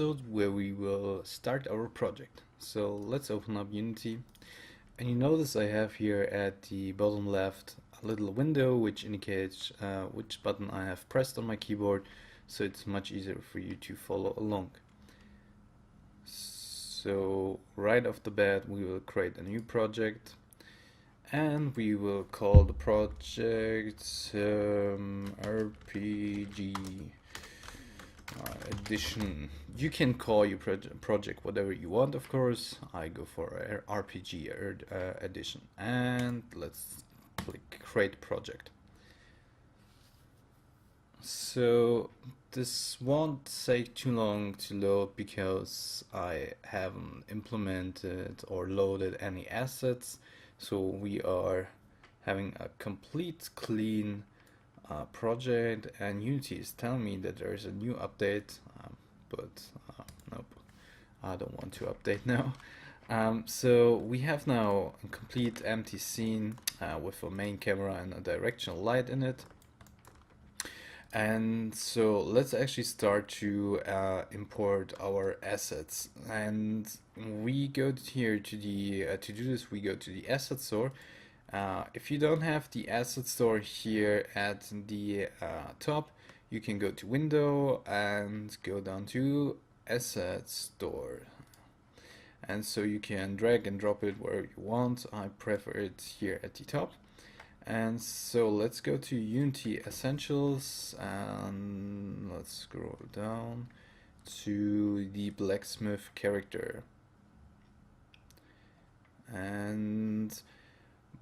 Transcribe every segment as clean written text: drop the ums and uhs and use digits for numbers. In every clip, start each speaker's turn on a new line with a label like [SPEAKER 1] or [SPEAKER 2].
[SPEAKER 1] Episode where we will start our project. So let's open up Unity. And you notice I have here at the bottom left a little window which indicates which button I have pressed on my keyboard, so it's much easier for you to follow along. So right off the bat we will create a new project and we will call the project RPG edition. You can call your project whatever you want, of course. I go for RPG edition, and let's click create project. So this won't take too long to load because I haven't implemented or loaded any assets, so we are having a complete clean project, and Unity is telling me that there is a new update, but nope, I don't want to update now. So we have now a complete empty scene with a main camera and a directional light in it. And so let's actually start to import our assets, and we go here to the to do this we go to the asset store. If you don't have the asset store here at the top, you can go to Window and go down to Asset Store. And so you can drag and drop it wherever you want. I prefer it here at the top. And so let's go to Unity Essentials and let's scroll down to the blacksmith character. And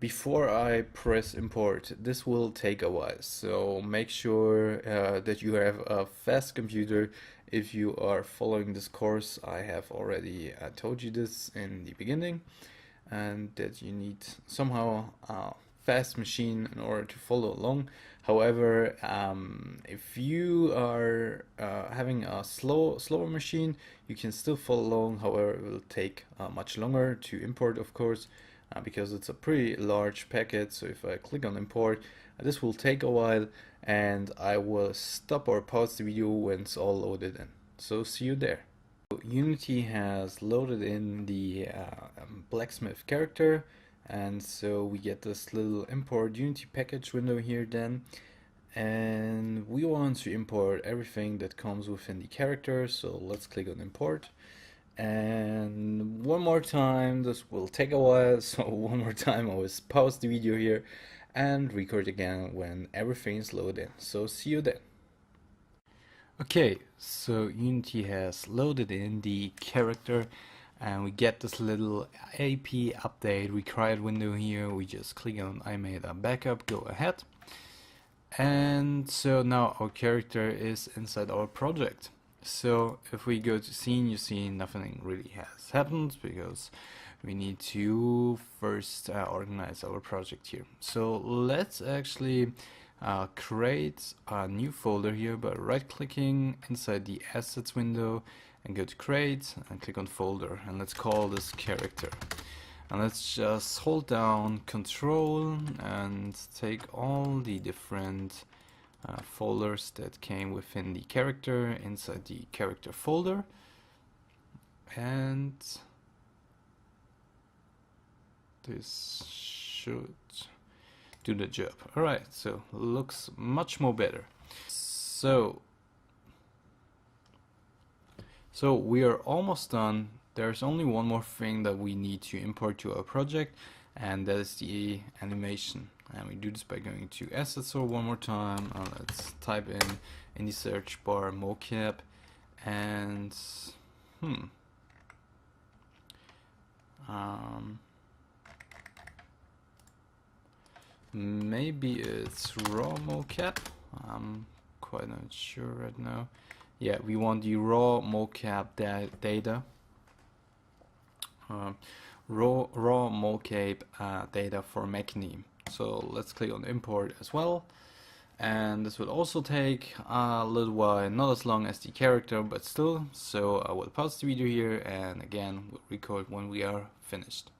[SPEAKER 1] before I press import, this will take a while, so make sure that you have a fast computer. If you are following this course, I have already told you this in the beginning, and that you need somehow a fast machine in order to follow along. However, if you are having a slower machine, you can still follow along. However, it will take much longer to import, of course, because it's a pretty large packet. So if I click on import, this will take a while, and I will stop or pause the video when it's all loaded in. So see you there. Unity has loaded in the blacksmith character, and so we get this little import Unity package window here then, and we want to import everything that comes within the character. So let's click on import. And one more time, this will take a while, so one more time I will pause the video here and record again when everything is loaded in. So see you then. Okay, so Unity has loaded in the character and we get this little AP update required window here. We just click on I made a backup, go ahead. And so now our character is inside our project. So if we go to scene, you see nothing really has happened because we need to first organize our project here. So let's actually create a new folder here by right clicking inside the assets window and go to create and click on folder, and let's call this character. And let's just hold down Control and take all the different folders that came within the character inside the character folder, and this should do the job. Alright, so looks much more better. So we are almost done. There's only one more thing that we need to import to our project, and that is the animation. And we do this by going to Assets Store one more time. Let's type in the search bar mocap, and maybe it's raw mocap. I'm quite not sure right now. Yeah, we want the raw mocap data. Raw mocap data for Mechany. So let's click on import as well, and this will also take a little while, not as long as the character, but still. So I will pause the video here and again we'll record when we are finished.